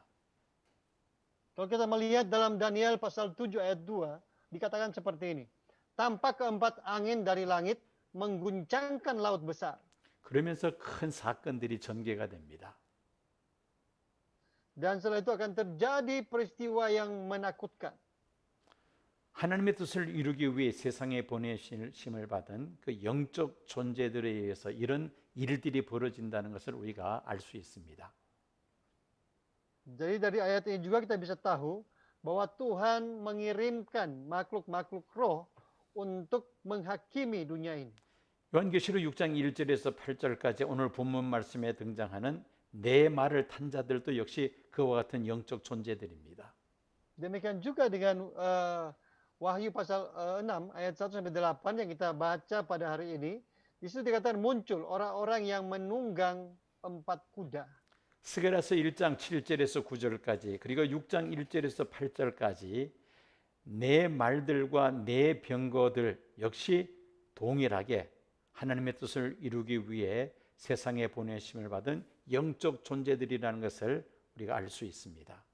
Kalau kita melihat dalam Daniel pasal 7 ayat 2, dikatakan seperti ini. Tampak keempat angin dari langit mengguncangkan laut besar. 그러면서 큰 사건들이 전개가 됩니다. Dan setelah itu akan terjadi peristiwa yang menakutkan. 하나님의 뜻을 이루기 위해 세상에 보내심을 받은 그 영적 존재들에 의해서 이런 일들이 벌어진다는 것을 우리가 알 수 있습니다. Jadi dari ayat ini juga kita bisa tahu bahwa Tuhan mengirimkan makhluk-makhluk roh untuk menghakimi dunia ini. 요한계시록 6장 1절에서 8절까지 오늘 본문 말씀에 등장하는 네 말을 탄 자들도 역시 그와 같은 영적 존재들입니다. Demikian juga dengan Wahyu pasal 6 ayat 1 sampai 8 yang kita baca pada hari ini. Di situ dikatakan muncul orang-orang yang menunggang 4 kuda. 스가랴서 1장 7절에서 9절까지 그리고 6장 1절에서 8절까지 네 말들과 네 병거들 역시 동일하게 하나님의 뜻을 이루기 위해 세상에 보내심을 받은 영적 존재들이라는 것을 우리가 알 수 있습니다.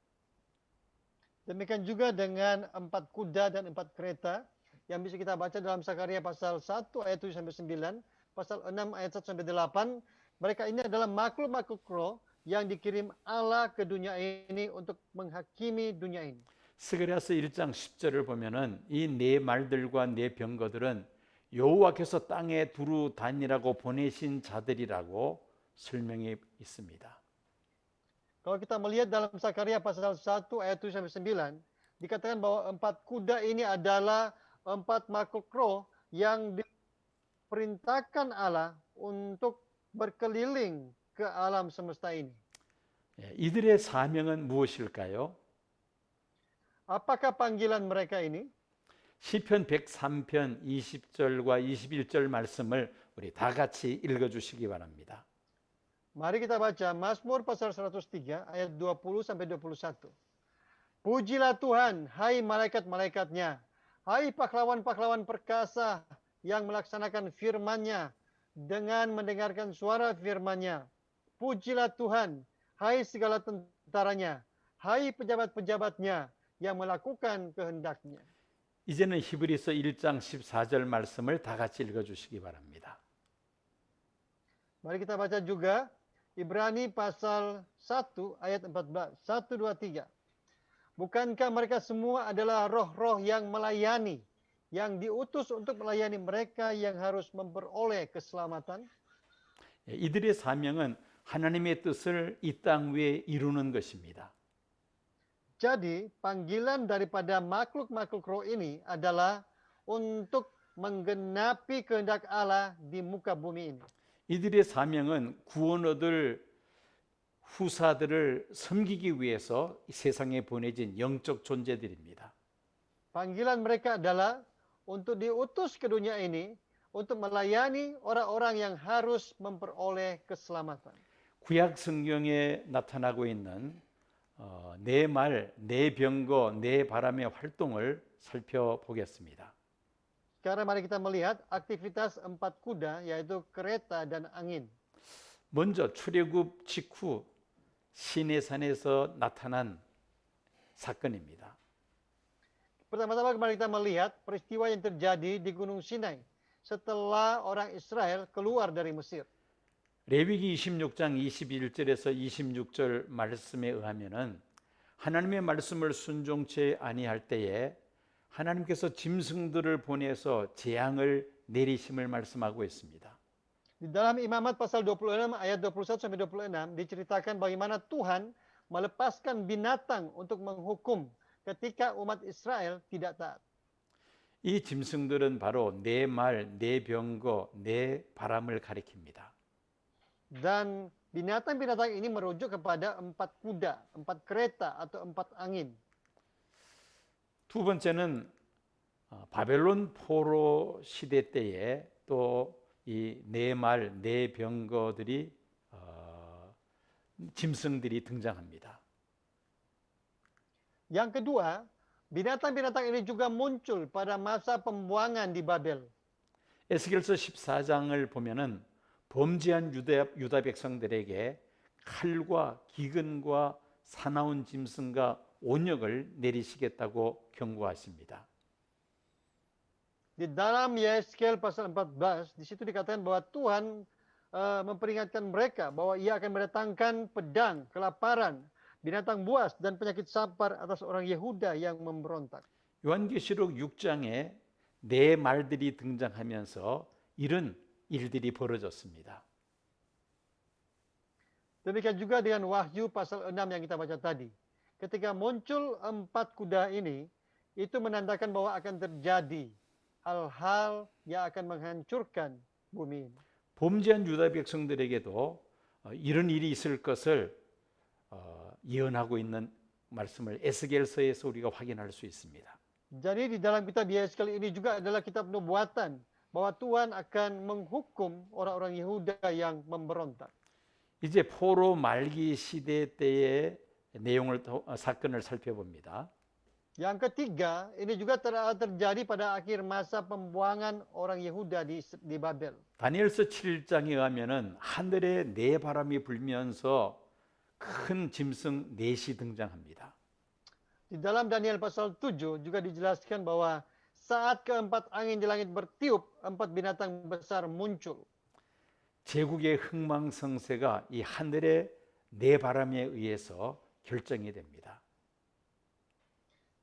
Demikian juga dengan 4 kuda dan 4 kereta yang bisa kita baca dalam Sakaria pasal 1 ayat 7 sampai 9, pasal 6 ayat 1 sampai 8. Mereka ini adalah makhluk-makhluk roh yang dikirim Allah ke dunia ini untuk menghakimi dunia ini. 스가랴서 1장 10절을 보면은 이 네 말들과 네 병거들은 여호와께서 땅에 두루 다니라고 보내신 자들이라고 설명이 있습니다. Kalau kita melihat dalam Sakaria pasal 1 ayat 7 sampai 9, dikatakan bahwa 4 kuda ini adalah 4 makhluk roh yang diperintahkan Allah untuk berkeliling ke alam semesta ini. 이들의 사명은 무엇일까요? Apakah panggilan mereka ini? 시편 103편 20절과 21절 말씀을 우리 다 같이 읽어 주시기 바랍니다. Mari kita baca Mazmur pasal 103 ayat 20 sampai 21. Pujilah Tuhan, hai malaikat-malaikatnya, hai pahlawan-pahlawan perkasa yang melaksanakan firman-Nya dengan mendengarkan suara firman-Nya. Pujilah Tuhan, hai segala tentaranya, hai pejabat-pejabatnya yang melakukan kehendak-Nya. 이제는 히브리서 1장 14절 말씀을 다 같이 읽어 주시기 바랍니다. Mari kita baca juga Ibrani pasal 1 ayat 14. 1, 2, 3. Bukankah mereka semua adalah roh-roh yang melayani, yang diutus untuk melayani mereka yang harus memperoleh keselamatan? 이들의 사명은 하나님의 뜻을 이 땅 위에 이루는 것입니다. Jadi, panggilan daripada makhluk-makhluk roh ini adalah untuk menggenapi kehendak Allah di muka bumi ini. 이들의 사명은 구원 얻을 후사들을 섬기기 위해서 세상에 보내진 영적 존재들입니다. Panggilan mereka adalah untuk diutus ke dunia ini untuk melayani orang-orang yang harus memperoleh keselamatan. 구약 성경에 나타나고 있는 네 말, 네 병거, 네 바람의 활동을 살펴보겠습니다. Sekarang mari kita melihat aktivitas 4 kuda, yaitu kereta dan angin. 먼저 출애굽 직후 시내산에서 나타난 사건입니다. Pertama-tama mari kita melihat peristiwa yang terjadi di Gunung Sinai setelah orang Israel keluar dari Mesir. 레위기 26장 21절에서 26절 말씀에 의하면은 하나님의 말씀을 순종치 아니할 때에 하나님께서 짐승들을 보내서 재앙을 내리심을 말씀하고 있습니다. Di dalam Imamat pasal 26 ayat 21 sampai 26 diceritakan bagaimana Tuhan melepaskan binatang untuk menghukum ketika umat Israel tidak taat. 이 짐승들은 바로 네 말, 네 병거, 네 바람을 가리킵니다. Dan binatang-binatang ini merujuk kepada 4 kuda, 4 kereta atau 4 angin. 두 번째는 바벨론 포로 시대 때에 또 이 네 말, 네 병거들이 짐승들이 등장합니다. Yang kedua, binatang-binatang ini juga muncul pada masa pembuangan di Babel. 에스겔서 14장을 보면은 범죄한 유다 백성들에게 칼과 기근과 사나운 짐승과 온역을 내리시겠다고 경고하십니다. Di dalam Yeskel pasal 14, di situ dikatakan bahwa Tuhan memperingatkan mereka bahwa Ia akan mendatangkan pedang, kelaparan, binatang buas dan penyakit sampar atas orang Yehuda yang memberontak. 요한계시록 6장에 네 말들이 등장하면서 이런 일들이 벌어졌습니다. Demikian juga dengan Wahyu pasal 6 yang kita baca tadi. Ketika muncul 4 kuda ini, itu menandakan bahwa akan terjadi hal-hal yang akan menghancurkan bumi ini. 범죄한 유다 백성들에게도 이런 일이 있을 것을 예언하고 있는 말씀을 에스겔서에서 우리가 확인할 수 있습니다. Jadi di dalam kitab Yeskel ini juga adalah kitab nubuatan bahwa Tuhan akan menghukum orang-orang Yehuda yang memberontak. 이제 포로 말기 시대 때의 사건을 살펴봅니다. Yang ketiga, ini juga terjadi pada akhir masa pembuangan orang Yehuda di Babel. 다니엘서 7장에 의하면은 하늘에 네 바람이 불면서 큰 짐승 넷이 등장합니다. Di dalam Daniel pasal 7 juga dijelaskan bahwa saat keempat angin di langit bertiup, empat binatang besar muncul. 제국의 흥망성쇠가 이 하늘의 네 바람에 의해서 결정이 됩니다.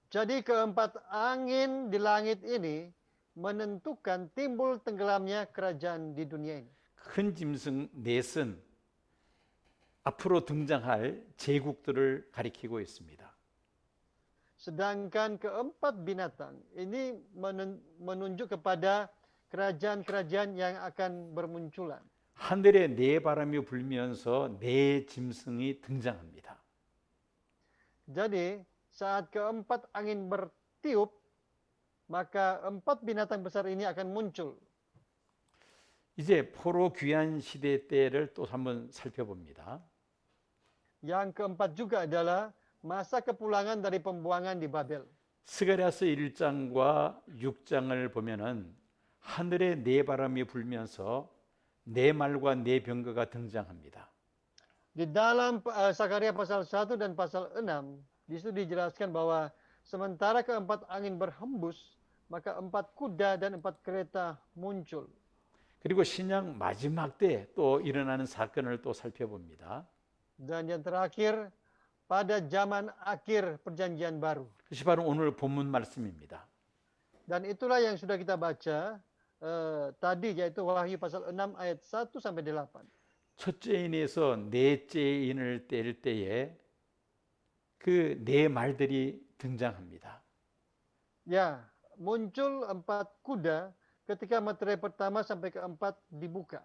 Jadi keempat angin di langit ini menentukan timbul tenggelamnya kerajaan di dunia ini. 큰 짐승 넷은 앞으로 등장할 제국들을 가리키고 있습니다. Sedangkan keempat binatang ini menunjuk kepada kerajaan-kerajaan yang akan bermunculan. 하늘에 네 바람이 불면서 네 짐승이 등장합니다. Jadi saat keempat angin bertiup, maka empat binatang besar ini akan muncul. 이제 포로 귀환 시대 때를 또 한번 살펴봅니다. Yang keempat juga adalah masa kepulangan dari pembuangan di Babel. 스가랴서 1장과 6장을 보면은 하늘에 네 바람이 불면서 네 말과 네 병거가 등장합니다. Di dalam Sakaria pasal 1 dan pasal 6, di situ dijelaskan bahwa sementara keempat angin berhembus, maka empat kuda dan empat kereta muncul. 그리고 신약 마지막 때 또 일어나는 사건을 또 살펴봅니다. Dan yang terakhir, pada zaman akhir perjanjian baru. 그것이 바로 오늘 본문 말씀입니다. Dan itulah yang sudah kita baca tadi, yaitu Wahyu pasal 6 ayat 1 sampai 8. 첫째 인에서 넷째 인을 뗄 때에 그 네 말들이 등장합니다. Ya, muncul empat kuda ketika materai pertama sampai keempat dibuka.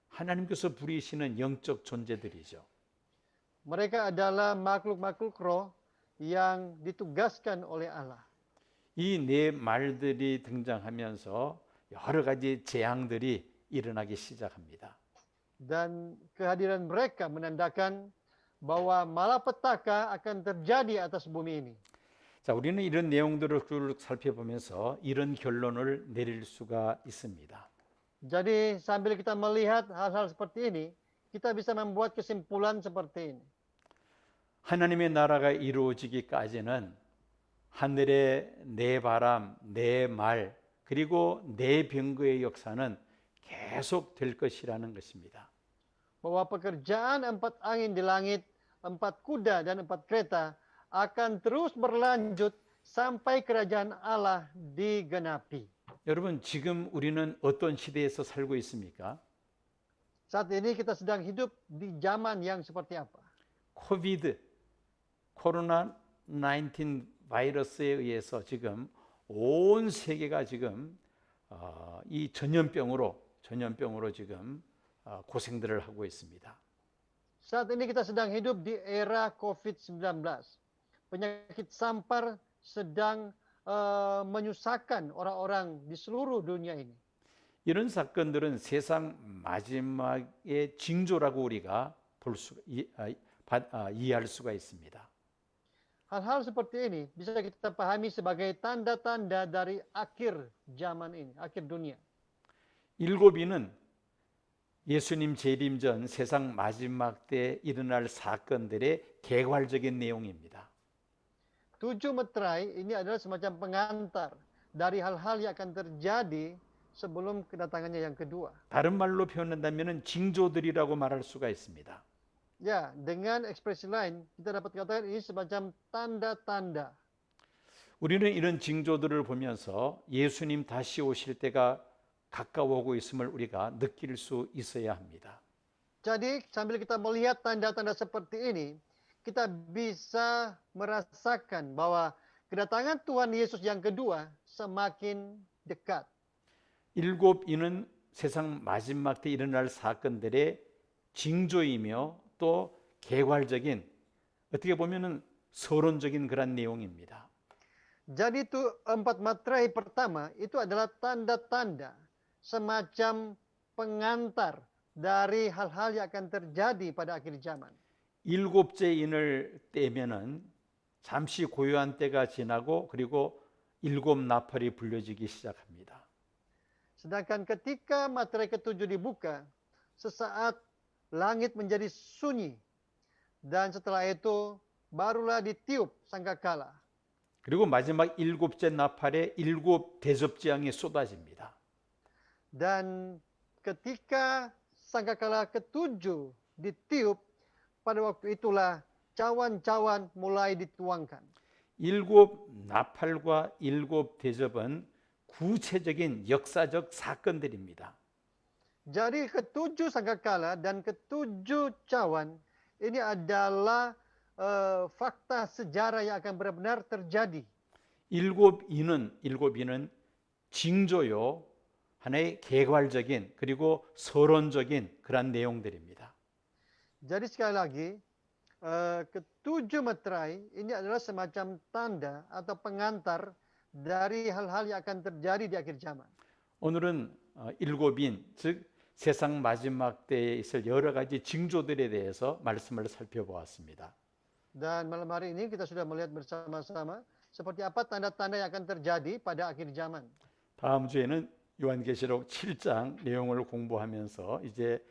하나님께서 부리시는 영적 존재들이죠. Mereka adalah makhluk-makhluk roh yang ditugaskan oleh Allah. 이 네 말들이 등장하면서 여러 가지 재앙들이 일어나기 시작합니다. Dan kehadiran mereka menandakan bahwa malapetaka akan terjadi atas bumi ini. 자, 우리는 이런 내용들을 쭉 살펴보면서 이런 결론을 내릴 수가 있습니다. Jadi sambil kita melihat hal-hal seperti ini, kita bisa membuat kesimpulan seperti ini. 하나님의 나라가 이루어지기까지는 하늘의 네 바람, 네 말, 그리고 네 병거의 역사는 계속 될 것이라는 것입니다. Bahwa pekerjaan empat angin di langit, empat kuda dan empat kereta akan terus berlanjut sampai kerajaan Allah digenapi. 여러분, 지금 우리는 어떤 시대에서 살고 있습니까? Saat ini kita sedang hidup di zaman yang seperti apa? 코로나 19 바이러스에 의해서 지금 온 세계가 지금 이 전염병으로 지금 고생들을 하고 있습니다. Saat ini kita sedang hidup di era COVID-19. Penyakit sampar sedang menyusahkan orang-orang di seluruh dunia ini. 이런 사건들은 세상 마지막의 징조라고 우리가 이해할 수가 있습니다. Hal-hal seperti ini bisa kita pahami sebagai tanda-tanda dari akhir zaman ini, akhir dunia. 일곱이는 예수님 재림 전 세상 마지막 때 일어날 사건들의 개괄적인 내용입니다. 7 meterai ini adalah semacam pengantar dari hal-hal yang akan terjadi sebelum kedatangannya yang kedua. 다른 말로 표현한다면 징조들이라고 말할 수가 있습니다. Ya, dengan ekspresi lain kita dapat katakan ini semacam tanda-tanda. 우리는 이런 징조들을 보면서 예수님 다시 오실 때가 가까워오고 있음을 우리가 느낄 수 있어야 합니다. Jadi sambil kita melihat tanda-tanda seperti ini, kita bisa merasakan bahwa kedatangan Tuhan Yesus yang kedua semakin dekat. 일곱 이는 세상 마지막 때 일어날 사건들의 징조이며 또 개괄적인 어떻게 보면은 서론적인 그런 내용입니다. Jadi itu empat materai pertama itu adalah tanda-tanda semacam pengantar dari hal-hal yang akan terjadi pada akhir zaman. 일곱째 인을 떼면은 잠시 고요한 때가 지나고 그리고 일곱 나팔이 불려지기 시작합니다. Sedangkan ketika materai ketujuh dibuka, sesaat langit menjadi sunyi dan setelah itu barulah ditiup sangkakala. 그리고 마지막 일곱째 나팔에 일곱 대접재앙이 쏟아집니다. Dan ketika sangkakala ketujuh ditiup, pada waktu itulah cawan-cawan mulai dituangkan. 일곱 나팔과 일곱 대접은 구체적인 역사적 사건들입니다. Jadi ketujuh sangkakala dan ketujuh cawan ini adalah fakta sejarah yang akan benar-benar terjadi. 일곱 인은 징조요, 하나의 개괄적인 그리고 서론적인 그런 내용들입니다. Jadi sekali lagi, ketujuh meterai ini adalah semacam tanda atau pengantar dari hal-hal yang akan terjadi di akhir zaman. 오늘은 일곱인, 즉 세상 마지막 때에 있을 여러 가지 징조들에 대해서 말씀을 살펴보았습니다. Dan malam hari ini kita sudah melihat bersama-sama seperti apa tanda-tanda yang akan terjadi pada akhir zaman. 다음 주에는 요한계시록 7장 내용을 공부하면서 이제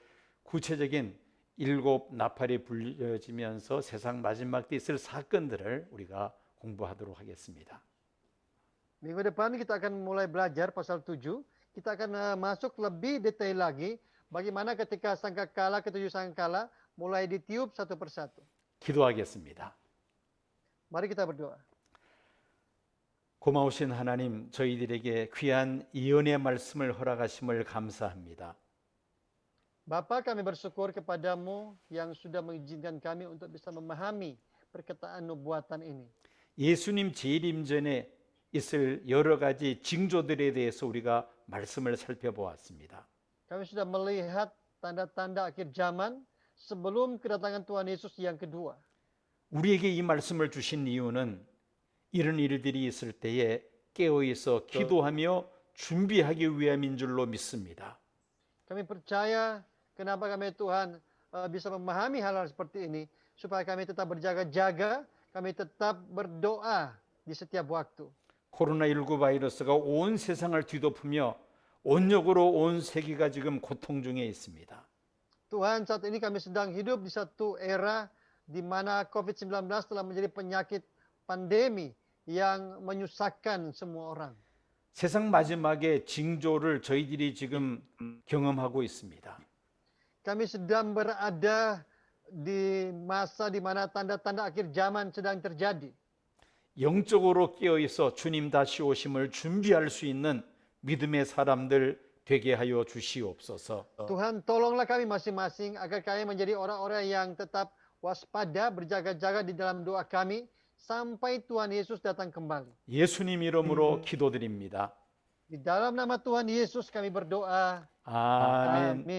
구체적인 일곱 나팔이 불려지면서 세상 마지막 때 있을 사건들을 우리가 공부하도록 하겠습니다. Minggu depan kita akan mulai belajar pasal 7. Kita akan masuk lebih detail lagi bagaimana ketika sangkakala, ketujuh sangkakala mulai ditiup satu persatu. 기도하겠습니다. Mari kita berdoa. 고마우신 하나님, 저희들에게 귀한 예언의 말씀을 허락하심을 감사합니다. Bapa, kami bersyukur kepadamu yang sudah mengizinkan kami untuk bisa memahami perkataan nubuatan ini. 예수님 재림 전에 있을 여러 가지 징조들에 대해서 우리가 말씀을 살펴보았습니다. Kami sudah melihat tanda-tanda akhir zaman sebelum kedatangan Tuhan Yesus yang kedua. 우리에게 이 말씀을 주신 이유는 이런 일들이 있을 때에 깨어 있어 기도하며 준비하기 위함인 줄로 믿습니다. Kami percaya kenapa kami Tuhan bisa memahami hal-hal seperti ini supaya kami tetap berjaga-jaga, kami tetap berdoa di setiap waktu. 코로나19 바이러스가 온 세상을 뒤덮으며 온역으로 온 세계가 지금 고통 중에 있습니다. Tuhan, saat ini kami sedang hidup di satu era di mana COVID-19 telah menjadi penyakit pandemi yang menyusahkan semua orang. 세상 마지막의 징조를 저희들이 지금 경험하고 있습니다. Kami sedang berada di masa di mana tanda-tanda akhir zaman sedang terjadi. 영적으로 깨어 있어 주님 다시 오심을 준비할 수 있는 믿음의 사람들 되게 하여 주시옵소서. Tuhan, tolonglah kami masing-masing agar kami menjadi orang-orang yang tetap waspada, berjaga-jaga di dalam doa kami sampai Tuhan Yesus datang kembali. 예수님 이름으로 기도드립니다. Di dalam nama Tuhan Yesus kami berdoa. 아멘. Amin.